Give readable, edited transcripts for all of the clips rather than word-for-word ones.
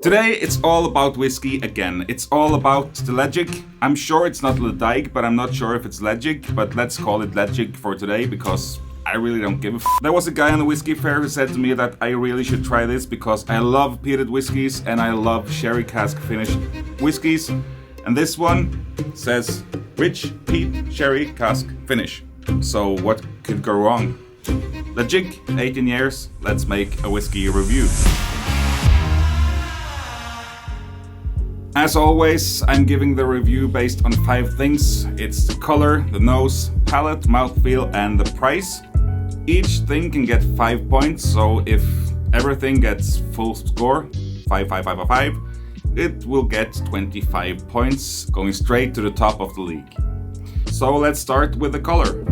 Today it's all about whiskey again. It's all about the Ledaig. I'm sure it's not Ledaig, but I'm not sure if it's Ledaig, but let's call it Ledaig for today because I really don't give a There was a guy on the whiskey fair who said to me that I really should try this because I love peated whiskies and I love sherry cask finished whiskies. And this one says rich peat sherry cask finish. So what could go wrong? Ledaig, 18 years, let's make a whiskey review. As always, I'm giving the review based on 5 things. It's the color, the nose, palate, mouthfeel, and the price. Each thing can get 5 points, so if everything gets full score, 5, 5, 5, 5, 5, it will get 25 points, going straight to the top of the league. So let's start with the color.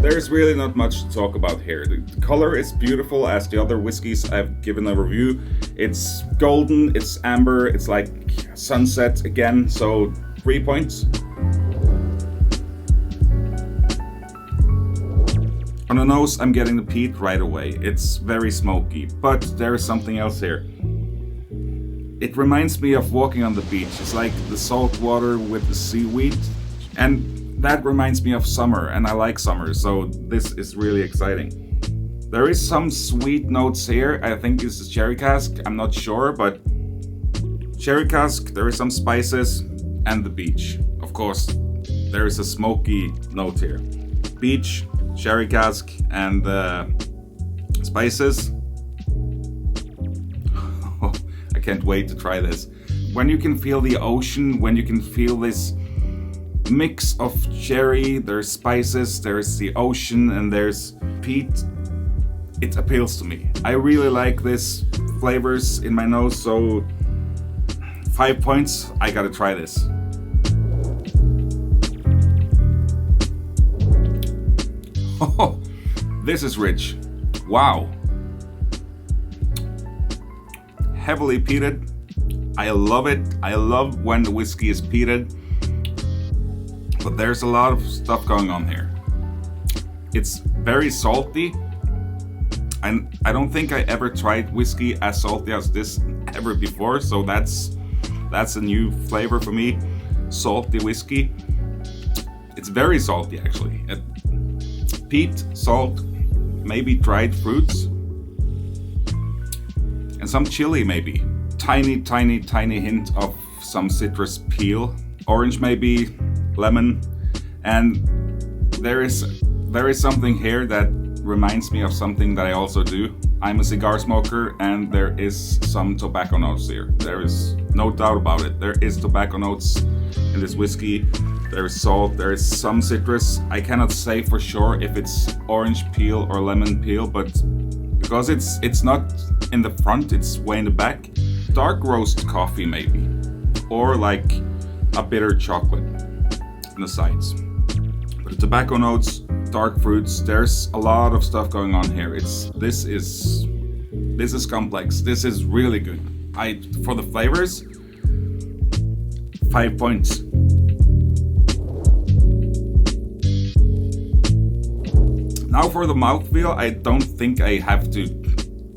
There's really not much to talk about here. The color is beautiful as the other whiskeys I've given a review. It's golden, it's amber, it's like sunset again, so 3 points. On the nose, I'm getting the peat right away. It's very smoky, but there is something else here. It reminds me of walking on the beach. It's like the salt water with the seaweed, and that reminds me of summer, and I like summer, so this is really exciting. There is some sweet notes here. I think this is sherry cask, I'm not sure, but sherry cask, there is some spices, and the beach. Of course, there is a smoky note here. Beach, sherry cask, and spices. I can't wait to try this. When you can feel the ocean, when you can feel this mix of cherry, there's spices, there's the ocean, and there's peat. It appeals to me. I really like this flavors in my nose, so 5 points, I gotta try this. Oh, this is rich. Wow. Heavily peated. I love it. I love when the whiskey is peated. But there's a lot of stuff going on here. It's very salty, and I don't think I ever tried whiskey as salty as this ever before, so that's a new flavor for me. Salty whiskey. It's very salty actually. Peat, salt, maybe dried fruits, and some chili maybe. Tiny hint of some citrus peel. Orange maybe. Lemon, and there is something here that reminds me of something that I also do. I'm a cigar smoker, and there is some tobacco notes here. There is no doubt about it. There is tobacco notes in this whiskey. There is salt, there is some citrus. I cannot say for sure if it's orange peel or lemon peel, but because it's not in the front, it's way in the back. Dark roast coffee maybe, or like a bitter chocolate on the sides. But the tobacco notes, dark fruits, there's a lot of stuff going on here. This is complex. This is really good. For the flavors, 5 points. Now for the mouthfeel, I don't think I have to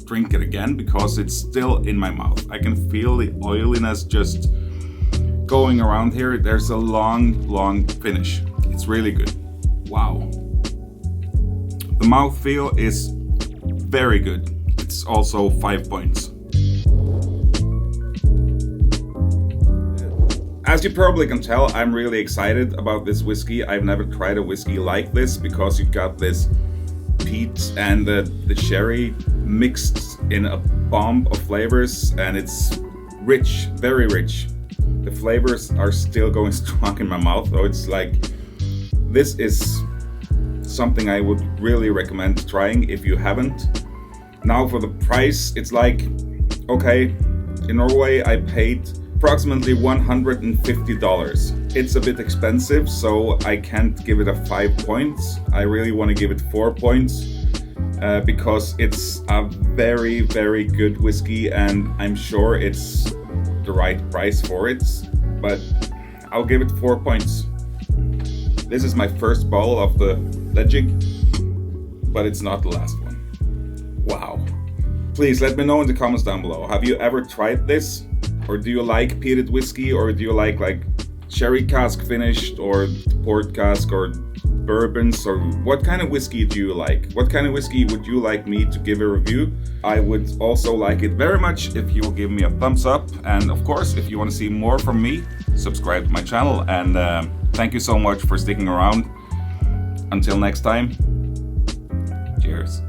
drink it again because it's still in my mouth. I can feel the oiliness just going around here. There's a long finish. It's really good. Wow. The mouthfeel is very good. It's also 5 points. As you probably can tell, I'm really excited about this whiskey. I've never tried a whiskey like this because you've got this peat and the sherry mixed in a bomb of flavors, and it's rich, very rich. The flavors are still going strong in my mouth, though. It's like, this is something I would really recommend trying if you haven't. Now for the price, it's like, okay, in Norway I paid approximately $150. It's a bit expensive, so I can't give it a 5 points. I really want to give it 4 points because it's a very, very good whiskey, and I'm sure it's the right price for it, but I'll give it 4 points. This is my first bottle of the Ledaig, but it's not the last one. Wow. Please let me know in the comments down below. Have you ever tried this? Or do you like peated whiskey? Or do you like sherry cask finished or port cask or bourbons? Or what kind of whiskey do you like? What kind of whiskey would you like me to give a review? I would also like it very much if you will give me a thumbs up. And of course, if you want to see more from me, subscribe to my channel. And thank you so much for sticking around. Until next time, cheers.